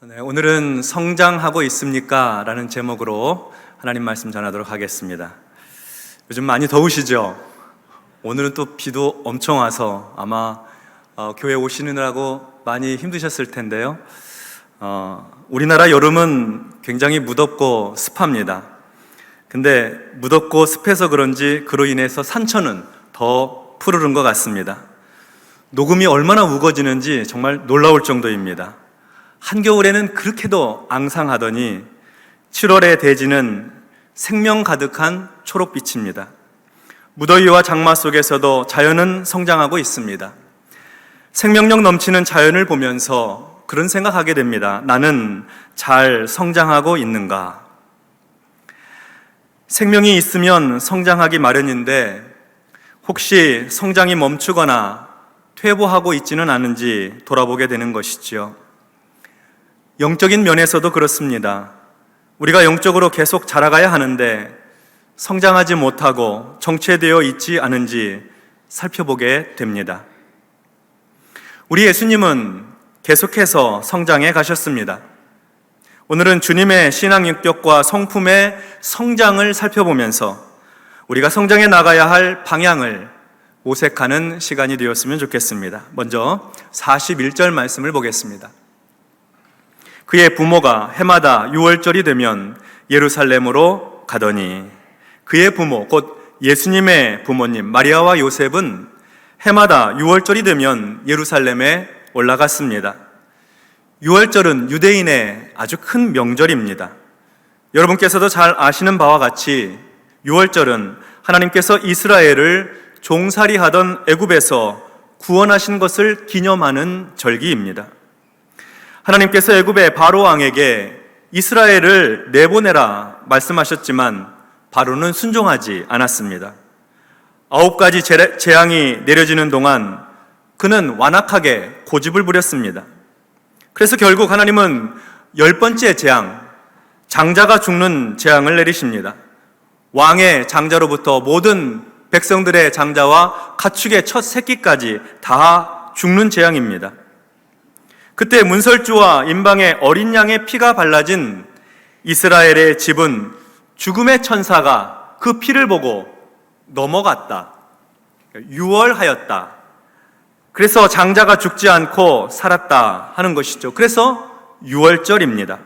네, 오늘은 성장하고 있습니까? 라는 제목으로 하나님 말씀 전하도록 하겠습니다. 요즘 많이 더우시죠? 오늘은 또 비도 엄청 와서 아마 교회 오시느라고 많이 힘드셨을 텐데요. 우리나라 여름은 굉장히 무덥고 습합니다. 근데 무덥고 습해서 그런지 그로 인해서 산천은 더 푸르른 것 같습니다. 녹음이 얼마나 우거지는지 정말 놀라울 정도입니다. 한겨울에는 그렇게도 앙상하더니 7월의 대지는 생명 가득한 초록빛입니다. 무더위와 장마 속에서도 자연은 성장하고 있습니다. 생명력 넘치는 자연을 보면서 그런 생각하게 됩니다. 나는 잘 성장하고 있는가? 생명이 있으면 성장하기 마련인데 혹시 성장이 멈추거나 퇴보하고 있지는 않은지 돌아보게 되는 것이지요. 영적인 면에서도 그렇습니다. 우리가 영적으로 계속 자라가야 하는데 성장하지 못하고 정체되어 있지 않은지 살펴보게 됩니다. 우리 예수님은 계속해서 성장해 가셨습니다. 오늘은 주님의 신앙 인격과 성품의 성장을 살펴보면서 우리가 성장해 나가야 할 방향을 모색하는 시간이 되었으면 좋겠습니다. 먼저 41절 말씀을 보겠습니다. 그의 부모가 해마다 유월절이 되면 예루살렘으로 가더니, 그의 부모 곧 예수님의 부모님 마리아와 요셉은 해마다 유월절이 되면 예루살렘에 올라갔습니다. 유월절은 유대인의 아주 큰 명절입니다. 여러분께서도 잘 아시는 바와 같이 유월절은 하나님께서 이스라엘을 종살이하던 애굽에서 구원하신 것을 기념하는 절기입니다. 하나님께서 애굽의 바로 왕에게 이스라엘을 내보내라 말씀하셨지만 바로는 순종하지 않았습니다. 9가지 재앙이 내려지는 동안 그는 완악하게 고집을 부렸습니다. 그래서 결국 하나님은 10번째 재앙, 장자가 죽는 재앙을 내리십니다. 왕의 장자로부터 모든 백성들의 장자와 가축의 첫 새끼까지 다 죽는 재앙입니다. 그때 문설주와 임방의 어린 양의 피가 발라진 이스라엘의 집은 죽음의 천사가 그 피를 보고 넘어갔다, 유월하였다. 그래서 장자가 죽지 않고 살았다 하는 것이죠. 그래서 유월절입니다.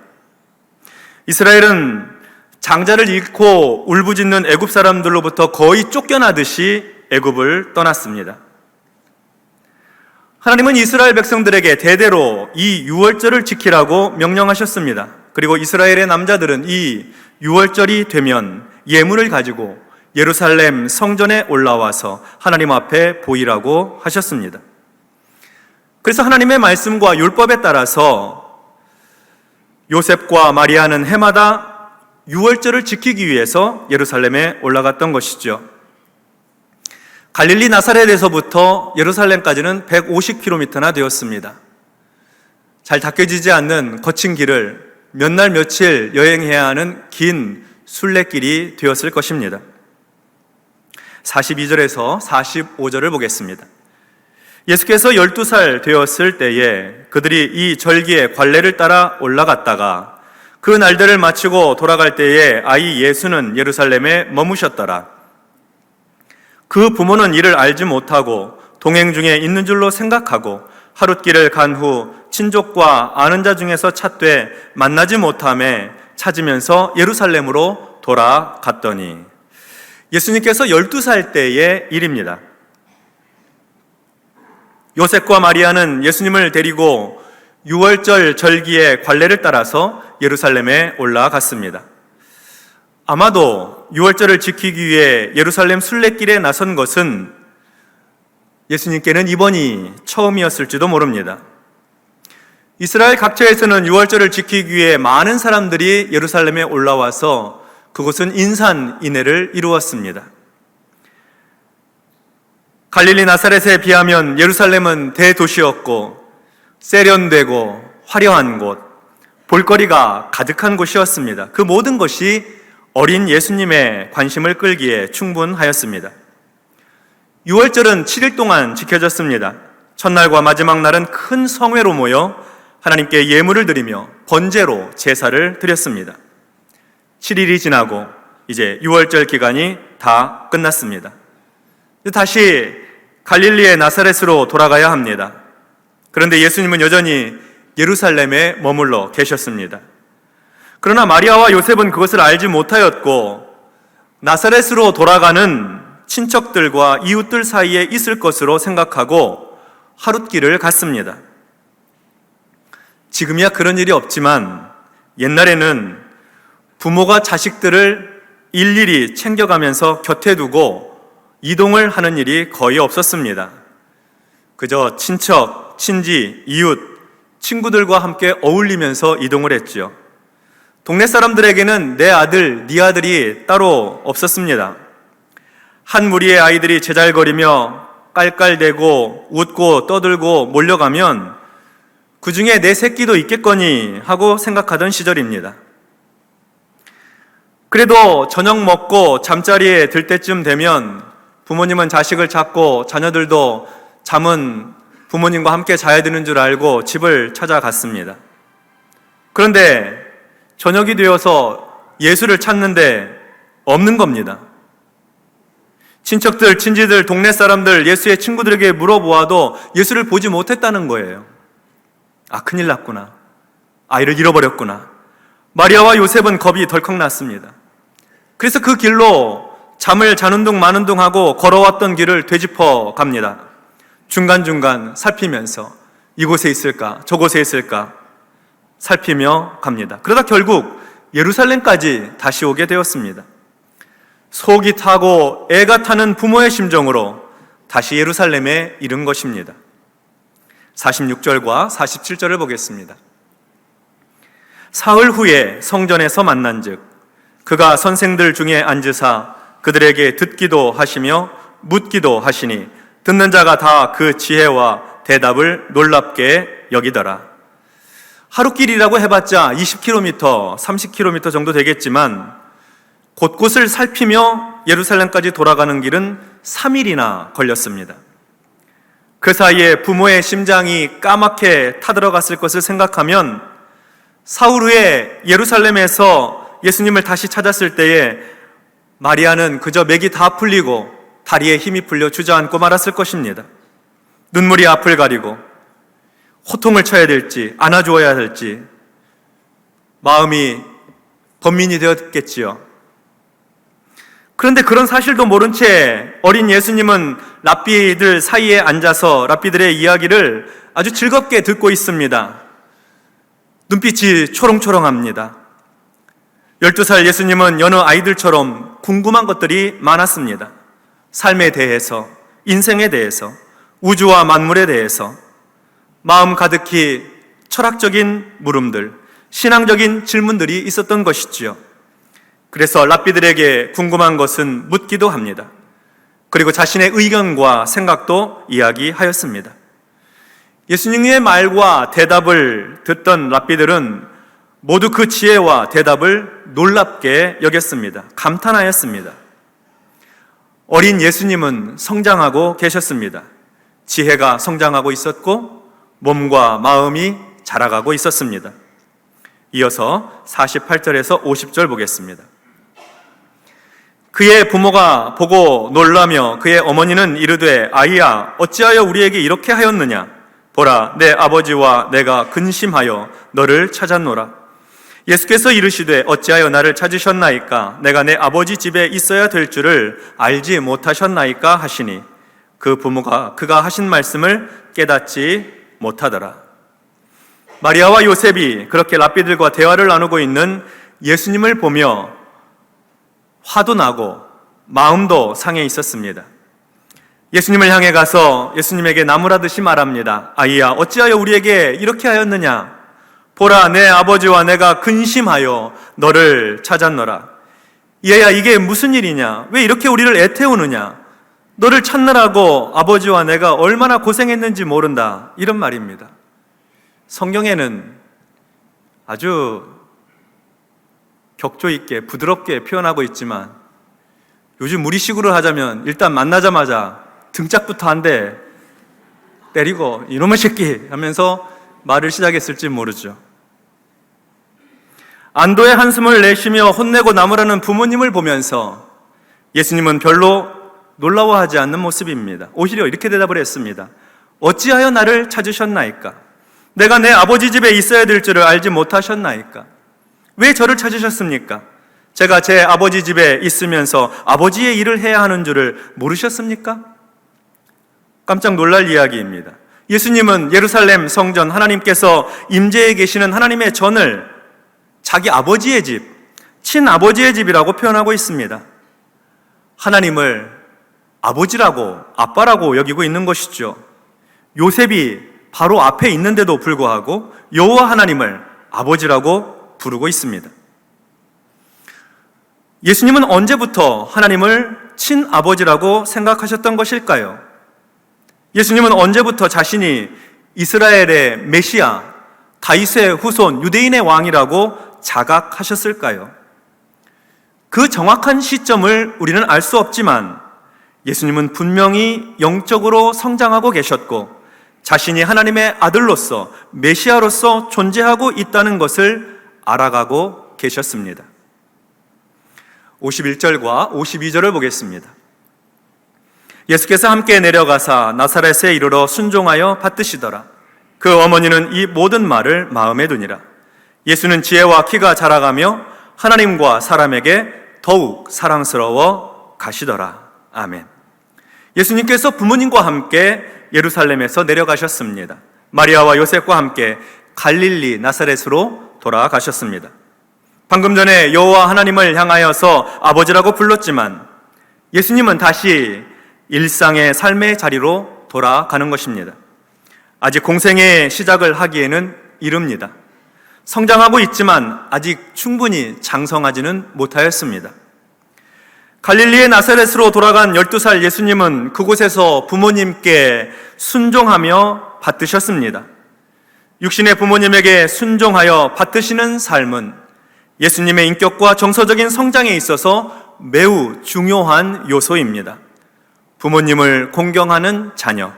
이스라엘은 장자를 잃고 울부짖는 애굽 사람들로부터 거의 쫓겨나듯이 애굽을 떠났습니다. 하나님은 이스라엘 백성들에게 대대로 이 유월절을 지키라고 명령하셨습니다. 그리고 이스라엘의 남자들은 이 유월절이 되면 예물을 가지고 예루살렘 성전에 올라와서 하나님 앞에 보이라고 하셨습니다. 그래서 하나님의 말씀과 율법에 따라서 요셉과 마리아는 해마다 유월절을 지키기 위해서 예루살렘에 올라갔던 것이죠. 갈릴리 나사렛에서부터 예루살렘까지는 150km나 되었습니다. 잘 닦여지지 않는 거친 길을 몇 날 며칠 여행해야 하는 긴 순례길이 되었을 것입니다. 42절에서 45절을 보겠습니다. 예수께서 12살 되었을 때에 그들이 이 절기의 관례를 따라 올라갔다가 그 날들을 마치고 돌아갈 때에 아이 예수는 예루살렘에 머무셨더라. 그 부모는 이를 알지 못하고 동행 중에 있는 줄로 생각하고 하룻길을 간 후 친족과 아는 자 중에서 찾되 만나지 못하매 찾으면서 예루살렘으로 돌아갔더니, 예수님께서 12살 때의 일입니다. 요셉과 마리아는 예수님을 데리고 유월절 절기의 관례를 따라서 예루살렘에 올라갔습니다. 아마도 유월절을 지키기 위해 예루살렘 순례길에 나선 것은 예수님께는 이번이 처음이었을지도 모릅니다. 이스라엘 각처에서는 유월절을 지키기 위해 많은 사람들이 예루살렘에 올라와서 그곳은 인산인해를 이루었습니다. 갈릴리 나사렛에 비하면 예루살렘은 대도시였고 세련되고 화려한 곳, 볼거리가 가득한 곳이었습니다. 그 모든 것이 어린 예수님의 관심을 끌기에 충분하였습니다. 유월절은 7일 동안 지켜졌습니다. 첫날과 마지막 날은 큰 성회로 모여 하나님께 예물을 드리며 번제로 제사를 드렸습니다. 7일이 지나고 이제 유월절 기간이 다 끝났습니다. 다시 갈릴리의 나사렛으로 돌아가야 합니다. 그런데 예수님은 여전히 예루살렘에 머물러 계셨습니다. 그러나 마리아와 요셉은 그것을 알지 못하였고 나사렛으로 돌아가는 친척들과 이웃들 사이에 있을 것으로 생각하고 하룻길을 갔습니다. 지금이야 그런 일이 없지만 옛날에는 부모가 자식들을 일일이 챙겨가면서 곁에 두고 이동을 하는 일이 거의 없었습니다. 그저 친척, 친지, 이웃, 친구들과 함께 어울리면서 이동을 했죠. 동네 사람들에게는 내 아들, 네 아들이 따로 없었습니다. 한 무리의 아이들이 제잘거리며 깔깔대고 웃고 떠들고 몰려가면 그 중에 내 새끼도 있겠거니 하고 생각하던 시절입니다. 그래도 저녁 먹고 잠자리에 들 때쯤 되면 부모님은 자식을 찾고 자녀들도 잠은 부모님과 함께 자야 되는 줄 알고 집을 찾아갔습니다. 그런데 저녁이 되어서 예수를 찾는데 없는 겁니다. 친척들, 친지들, 동네 사람들, 예수의 친구들에게 물어보아도 예수를 보지 못했다는 거예요. 아, 큰일 났구나. 아이를 잃어버렸구나. 마리아와 요셉은 겁이 덜컥 났습니다. 그래서 그 길로 잠을 자는 둥 마는 둥 하고 걸어왔던 길을 되짚어 갑니다. 중간중간 살피면서 이곳에 있을까 저곳에 있을까 살피며 갑니다. 그러다 결국 예루살렘까지 다시 오게 되었습니다. 속이 타고 애가 타는 부모의 심정으로 다시 예루살렘에 이른 것입니다. 46절과 47절을 보겠습니다. 사흘 후에 성전에서 만난즉 그가 선생들 중에 앉으사 그들에게 듣기도 하시며 묻기도 하시니 듣는 자가 다 그 지혜와 대답을 놀랍게 여기더라. 하루길이라고 해봤자 20km, 30km 정도 되겠지만 곳곳을 살피며 예루살렘까지 돌아가는 길은 3일이나 걸렸습니다. 그 사이에 부모의 심장이 까맣게 타들어갔을 것을 생각하면 사흘 후에 예루살렘에서 예수님을 다시 찾았을 때에 마리아는 그저 맥이 다 풀리고 다리에 힘이 풀려 주저앉고 말았을 것입니다. 눈물이 앞을 가리고 호통을 쳐야 될지 안아주어야 할지 마음이 번민이 되었겠지요. 그런데 그런 사실도 모른 채 어린 예수님은 랍비들 사이에 앉아서 랍비들의 이야기를 아주 즐겁게 듣고 있습니다. 눈빛이 초롱초롱합니다. 12살 예수님은 여느 아이들처럼 궁금한 것들이 많았습니다. 삶에 대해서, 인생에 대해서, 우주와 만물에 대해서 마음 가득히 철학적인 물음들, 신앙적인 질문들이 있었던 것이지요. 그래서 랍비들에게 궁금한 것은 묻기도 합니다. 그리고 자신의 의견과 생각도 이야기하였습니다. 예수님의 말과 대답을 듣던 랍비들은 모두 그 지혜와 대답을 놀랍게 여겼습니다. 감탄하였습니다. 어린 예수님은 성장하고 계셨습니다. 지혜가 성장하고 있었고 몸과 마음이 자라가고 있었습니다. 이어서 48절에서 50절 보겠습니다. 그의 부모가 보고 놀라며 그의 어머니는 이르되 아이야 어찌하여 우리에게 이렇게 하였느냐 보라 내 아버지와 내가 근심하여 너를 찾았노라. 예수께서 이르시되 어찌하여 나를 찾으셨나이까 내가 내 아버지 집에 있어야 될 줄을 알지 못하셨나이까 하시니 그 부모가 그가 하신 말씀을 깨닫지 못하더라. 마리아와 요셉이 그렇게 랍비들과 대화를 나누고 있는 예수님을 보며 화도 나고 마음도 상해 있었습니다. 예수님을 향해 가서 예수님에게 나무라듯이 말합니다. 아이야 어찌하여 우리에게 이렇게 하였느냐 보라 내 아버지와 내가 근심하여 너를 찾았노라. 얘야 이게 무슨 일이냐 왜 이렇게 우리를 애태우느냐 너를 찾느라고 아버지와 내가 얼마나 고생했는지 모른다 이런 말입니다. 성경에는 아주 격조 있게 부드럽게 표현하고 있지만 요즘 우리식으로 하자면 일단 만나자마자 등짝부터 한 대 때리고 이놈의 새끼 하면서 말을 시작했을지 모르죠. 안도의 한숨을 내쉬며 혼내고 나무라는 부모님을 보면서 예수님은 별로 놀라워하지 않는 모습입니다. 오히려 이렇게 대답을 했습니다. 어찌하여 나를 찾으셨나이까? 내가 내 아버지 집에 있어야 될 줄을 알지 못하셨나이까? 왜 저를 찾으셨습니까? 제가 제 아버지 집에 있으면서 아버지의 일을 해야 하는 줄을 모르셨습니까? 깜짝 놀랄 이야기입니다. 예수님은 예루살렘 성전, 하나님께서 임재해 계시는 하나님의 전을 자기 아버지의 집, 친아버지의 집이라고 표현하고 있습니다. 하나님을 아버지라고, 아빠라고 여기고 있는 것이죠. 요셉이 바로 앞에 있는데도 불구하고 여호와 하나님을 아버지라고 부르고 있습니다. 예수님은 언제부터 하나님을 친아버지라고 생각하셨던 것일까요? 예수님은 언제부터 자신이 이스라엘의 메시아, 다윗의 후손, 유대인의 왕이라고 자각하셨을까요? 그 정확한 시점을 우리는 알 수 없지만 예수님은 분명히 영적으로 성장하고 계셨고 자신이 하나님의 아들로서, 메시아로서 존재하고 있다는 것을 알아가고 계셨습니다. 51절과 52절을 보겠습니다. 예수께서 함께 내려가사 나사렛에 이르러 순종하여 받드시더라. 그 어머니는 이 모든 말을 마음에 두니라. 예수는 지혜와 키가 자라가며 하나님과 사람에게 더욱 사랑스러워 가시더라. 아멘. 예수님께서 부모님과 함께 예루살렘에서 내려가셨습니다. 마리아와 요셉과 함께 갈릴리 나사렛으로 돌아가셨습니다. 방금 전에 여호와 하나님을 향하여서 아버지라고 불렀지만 예수님은 다시 일상의 삶의 자리로 돌아가는 것입니다. 아직 공생의 시작을 하기에는 이릅니다. 성장하고 있지만 아직 충분히 장성하지는 못하였습니다. 갈릴리의 나사렛으로 돌아간 12살 예수님은 그곳에서 부모님께 순종하며 받드셨습니다. 육신의 부모님에게 순종하여 받드시는 삶은 예수님의 인격과 정서적인 성장에 있어서 매우 중요한 요소입니다. 부모님을 공경하는 자녀,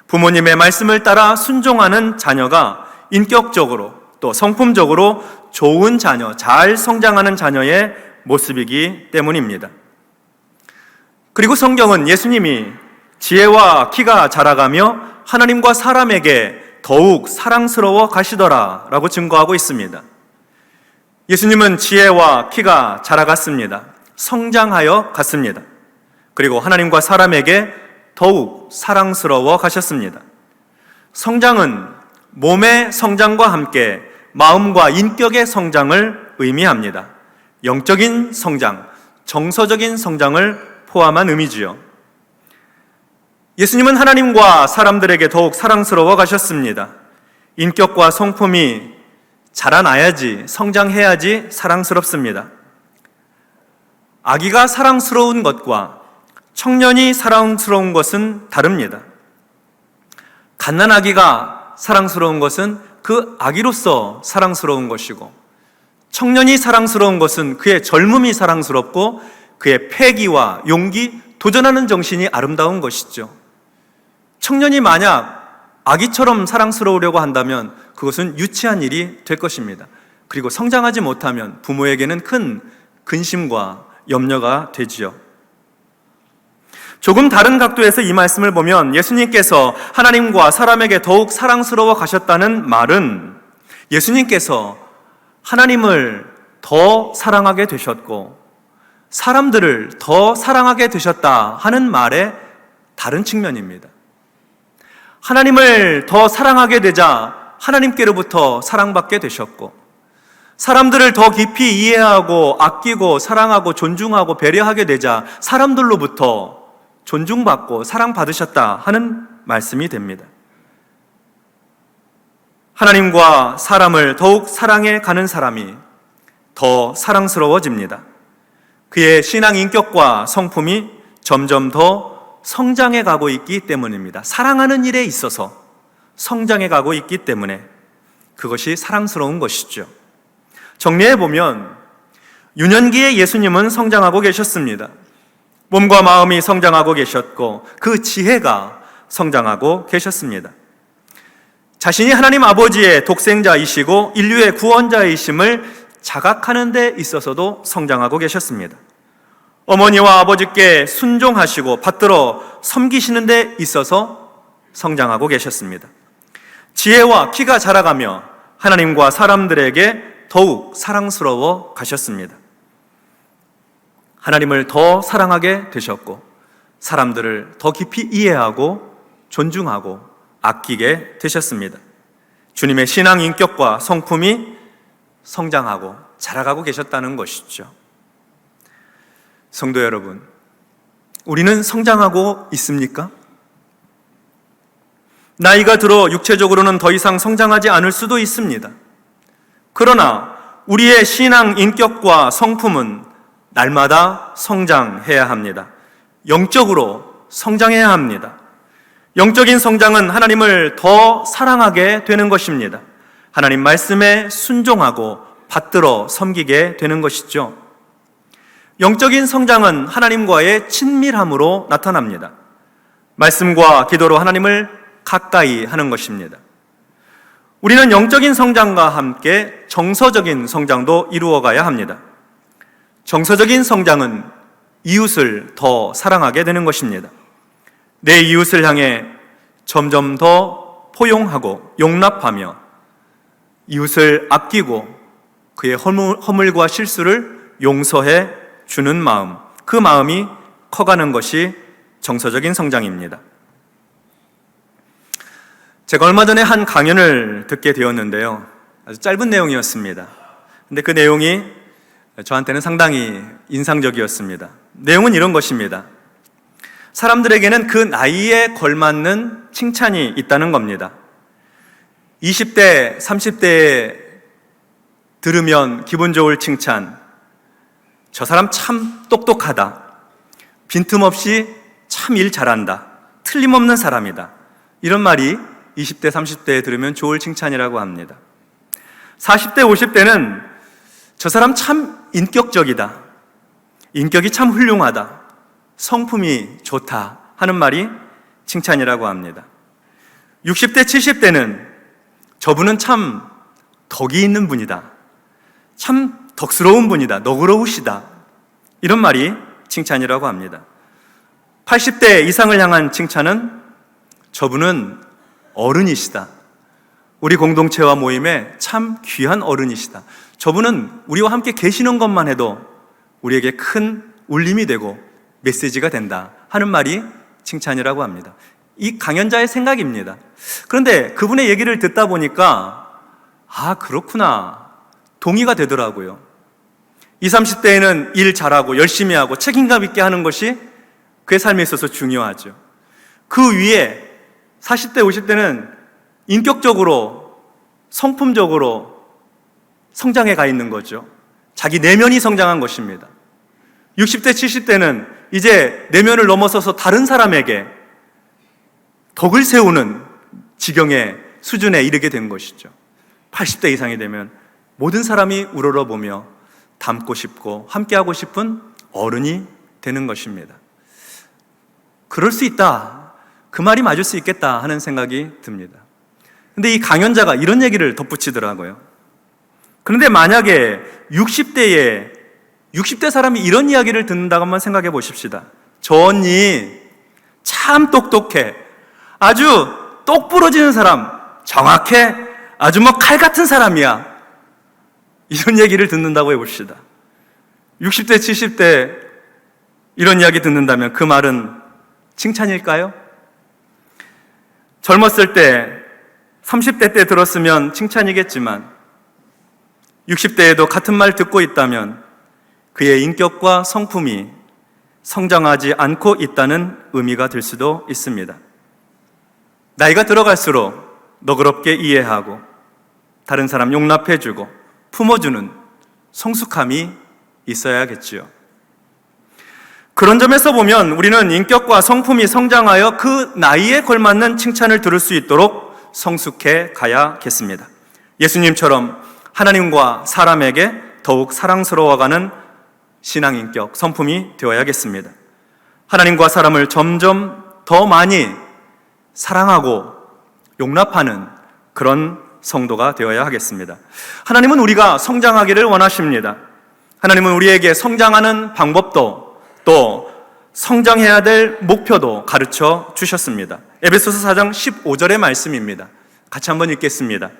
부모님의 말씀을 따라 순종하는 자녀가 인격적으로 또 성품적으로 좋은 자녀, 잘 성장하는 자녀의 모습이기 때문입니다. 그리고 성경은 예수님이 지혜와 키가 자라가며 하나님과 사람에게 더욱 사랑스러워 가시더라 라고 증거하고 있습니다. 예수님은 지혜와 키가 자라갔습니다. 성장하여 갔습니다. 그리고 하나님과 사람에게 더욱 사랑스러워 가셨습니다. 성장은 몸의 성장과 함께 마음과 인격의 성장을 의미합니다. 영적인 성장, 정서적인 성장을 포함한 의미지요. 예수님은 하나님과 사람들에게 더욱 사랑스러워 가셨습니다. 인격과 성품이 자라나야지, 성장해야지 사랑스럽습니다. 아기가 사랑스러운 것과 청년이 사랑스러운 것은 다릅니다. 갓난아기가 사랑스러운 것은 그 아기로서 사랑스러운 것이고, 청년이 사랑스러운 것은 그의 젊음이 사랑스럽고 그의 패기와 용기, 도전하는 정신이 아름다운 것이죠. 청년이 만약 아기처럼 사랑스러우려고 한다면 그것은 유치한 일이 될 것입니다. 그리고 성장하지 못하면 부모에게는 큰 근심과 염려가 되지요. 조금 다른 각도에서 이 말씀을 보면 예수님께서 하나님과 사람에게 더욱 사랑스러워 가셨다는 말은 예수님께서 하나님을 더 사랑하게 되셨고 사람들을 더 사랑하게 되셨다 하는 말의 다른 측면입니다. 하나님을 더 사랑하게 되자 하나님께로부터 사랑받게 되셨고, 사람들을 더 깊이 이해하고 아끼고 사랑하고 존중하고 배려하게 되자 사람들로부터 존중받고 사랑받으셨다 하는 말씀이 됩니다. 하나님과 사람을 더욱 사랑해 가는 사람이 더 사랑스러워집니다. 그의 신앙 인격과 성품이 점점 더 성장해 가고 있기 때문입니다. 사랑하는 일에 있어서 성장해 가고 있기 때문에 그것이 사랑스러운 것이죠. 정리해 보면 유년기에 예수님은 성장하고 계셨습니다. 몸과 마음이 성장하고 계셨고 그 지혜가 성장하고 계셨습니다. 자신이 하나님 아버지의 독생자이시고 인류의 구원자이심을 자각하는 데 있어서도 성장하고 계셨습니다. 어머니와 아버지께 순종하시고 받들어 섬기시는 데 있어서 성장하고 계셨습니다. 지혜와 키가 자라가며 하나님과 사람들에게 더욱 사랑스러워 가셨습니다. 하나님을 더 사랑하게 되셨고 사람들을 더 깊이 이해하고 존중하고 아끼게 되셨습니다. 주님의 신앙 인격과 성품이 성장하고 자라가고 계셨다는 것이죠. 성도 여러분, 우리는 성장하고 있습니까? 나이가 들어 육체적으로는 더 이상 성장하지 않을 수도 있습니다. 그러나 우리의 신앙 인격과 성품은 날마다 성장해야 합니다. 영적으로 성장해야 합니다. 영적인 성장은 하나님을 더 사랑하게 되는 것입니다. 하나님 말씀에 순종하고 받들어 섬기게 되는 것이죠. 영적인 성장은 하나님과의 친밀함으로 나타납니다. 말씀과 기도로 하나님을 가까이 하는 것입니다. 우리는 영적인 성장과 함께 정서적인 성장도 이루어가야 합니다. 정서적인 성장은 이웃을 더 사랑하게 되는 것입니다. 내 이웃을 향해 점점 더 포용하고 용납하며 이웃을 아끼고 그의 허물과 실수를 용서해 주는 마음, 그 마음이 커가는 것이 정서적인 성장입니다. 제가 얼마 전에 한 강연을 듣게 되었는데요. 아주 짧은 내용이었습니다. 근데 그 내용이 저한테는 상당히 인상적이었습니다. 내용은 이런 것입니다. 사람들에게는 그 나이에 걸맞는 칭찬이 있다는 겁니다. 20대, 30대에 들으면 기분 좋을 칭찬, 저 사람 참 똑똑하다, 빈틈없이 참 일 잘한다, 틀림없는 사람이다, 이런 말이 20대, 30대에 들으면 좋을 칭찬이라고 합니다. 40대, 50대는 저 사람 참 인격적이다, 인격이 참 훌륭하다, 성품이 좋다 하는 말이 칭찬이라고 합니다. 60대, 70대는 저분은 참 덕이 있는 분이다, 참 덕스러운 분이다, 너그러우시다, 이런 말이 칭찬이라고 합니다. 80대 이상을 향한 칭찬은 저분은 어른이시다, 우리 공동체와 모임에 참 귀한 어른이시다, 저분은 우리와 함께 계시는 것만 해도 우리에게 큰 울림이 되고 메시지가 된다 하는 말이 칭찬이라고 합니다. 이 강연자의 생각입니다. 그런데 그분의 얘기를 듣다 보니까 그렇구나, 동의가 되더라고요. 20, 30대에는 일 잘하고 열심히 하고 책임감 있게 하는 것이 그의 삶에 있어서 중요하죠. 그 위에 40대, 50대는 인격적으로, 성품적으로 성장해 가 있는 거죠. 자기 내면이 성장한 것입니다. 60대, 70대는 이제 내면을 넘어서서 다른 사람에게 덕을 세우는 지경의 수준에 이르게 된 것이죠. 80대 이상이 되면 모든 사람이 우러러보며 닮고 싶고 함께하고 싶은 어른이 되는 것입니다. 그럴 수 있다, 그 말이 맞을 수 있겠다 하는 생각이 듭니다. 근데 이 강연자가 이런 얘기를 덧붙이더라고요. 그런데 만약에 60대 사람이 이런 이야기를 듣는다고 한번 생각해 보십시다. 저 언니 참 똑똑해, 아주 똑부러지는 사람, 정확해, 아주 칼 같은 사람이야, 이런 얘기를 듣는다고 해봅시다. 60대, 70대 이런 이야기 듣는다면 그 말은 칭찬일까요? 젊었을 때 30대 때 들었으면 칭찬이겠지만 60대에도 같은 말 듣고 있다면 그의 인격과 성품이 성장하지 않고 있다는 의미가 될 수도 있습니다. 나이가 들어갈수록 너그럽게 이해하고 다른 사람 용납해주고 품어주는 성숙함이 있어야겠지요. 그런 점에서 보면 우리는 인격과 성품이 성장하여 그 나이에 걸맞는 칭찬을 들을 수 있도록 성숙해 가야겠습니다. 예수님처럼 하나님과 사람에게 더욱 사랑스러워가는 신앙인격, 성품이 되어야겠습니다. 하나님과 사람을 점점 더 많이 사랑하고 용납하는 그런 성도가 되어야 하겠습니다. 하나님은 우리가 성장하기를 원하십니다. 하나님은 우리에게 성장하는 방법도 또 성장해야 될 목표도 가르쳐 주셨습니다. 에베소서 4장 15절의 말씀입니다. 같이 한번 읽겠습니다.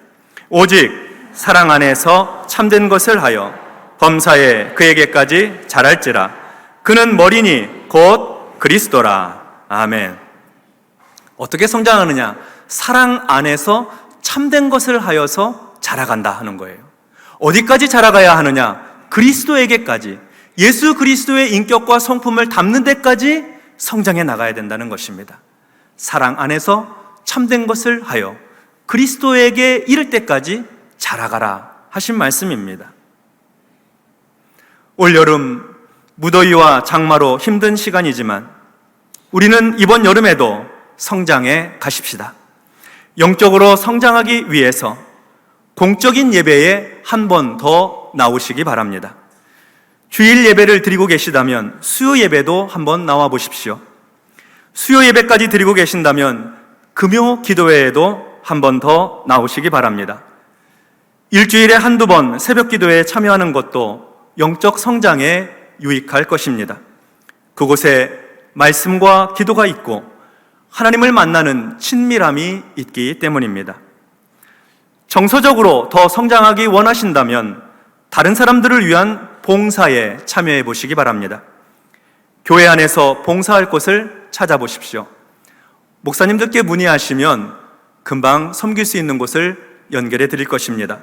오직 사랑 안에서 참된 것을 하여 범사에 그에게까지 자랄지라. 그는 머리니 곧 그리스도라. 아멘. 어떻게 성장하느냐? 사랑 안에서 참된 것을 하여서 자라간다 하는 거예요. 어디까지 자라가야 하느냐? 그리스도에게까지, 예수 그리스도의 인격과 성품을 담는 데까지 성장해 나가야 된다는 것입니다. 사랑 안에서 참된 것을 하여 그리스도에게 이를 때까지 자라가라 하신 말씀입니다. 올여름 무더위와 장마로 힘든 시간이지만 우리는 이번 여름에도 성장해 가십시다. 영적으로 성장하기 위해서 공적인 예배에 한 번 더 나오시기 바랍니다. 주일 예배를 드리고 계시다면 수요 예배도 한번 나와 보십시오. 수요 예배까지 드리고 계신다면 금요 기도회에도 한 번 더 나오시기 바랍니다. 일주일에 한두 번 새벽 기도에 참여하는 것도 영적 성장에 유익할 것입니다. 그곳에 말씀과 기도가 있고 하나님을 만나는 친밀함이 있기 때문입니다. 정서적으로 더 성장하기 원하신다면 다른 사람들을 위한 봉사에 참여해 보시기 바랍니다. 교회 안에서 봉사할 곳을 찾아보십시오. 목사님들께 문의하시면 금방 섬길 수 있는 곳을 연결해 드릴 것입니다.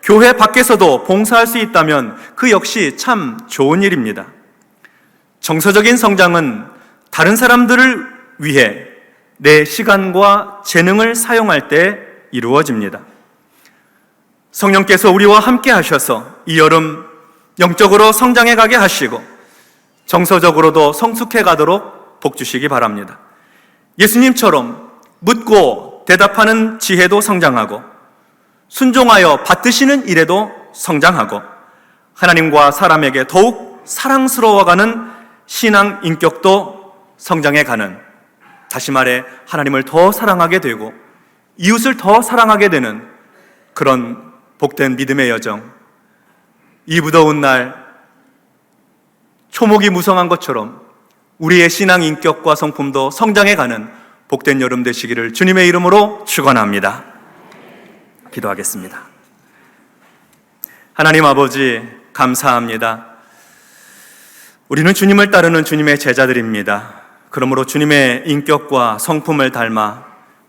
교회 밖에서도 봉사할 수 있다면 그 역시 참 좋은 일입니다. 정서적인 성장은 다른 사람들을 위해 내 시간과 재능을 사용할 때 이루어집니다. 성령께서 우리와 함께 하셔서 이 여름 영적으로 성장해 가게 하시고 정서적으로도 성숙해 가도록 복주시기 바랍니다. 예수님처럼 묻고 대답하는 지혜도 성장하고 순종하여 받드시는 일에도 성장하고 하나님과 사람에게 더욱 사랑스러워가는 신앙 인격도 성장해가는, 다시 말해 하나님을 더 사랑하게 되고 이웃을 더 사랑하게 되는 그런 복된 믿음의 여정, 이 무더운 날 초목이 무성한 것처럼 우리의 신앙 인격과 성품도 성장해가는 복된 여름 되시기를 주님의 이름으로 축원합니다. 기도하겠습니다. 하나님 아버지, 감사합니다. 우리는 주님을 따르는 주님의 제자들입니다. 그러므로 주님의 인격과 성품을 닮아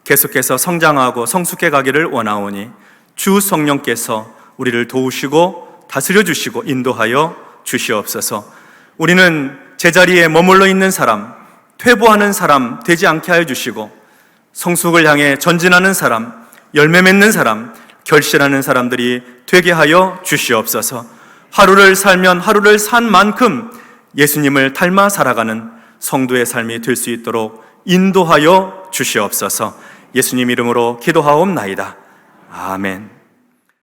계속해서 성장하고 성숙해 가기를 원하오니 주 성령께서 우리를 도우시고 다스려 주시고 인도하여 주시옵소서. 우리는 제자리에 머물러 있는 사람, 퇴보하는 사람 되지 않게 하여 주시고 성숙을 향해 전진하는 사람, 열매 맺는 사람, 결실하는 사람들이 되게 하여 주시옵소서. 하루를 살면 하루를 산 만큼 예수님을 닮아 살아가는 성도의 삶이 될 수 있도록 인도하여 주시옵소서. 예수님 이름으로 기도하옵나이다. 아멘.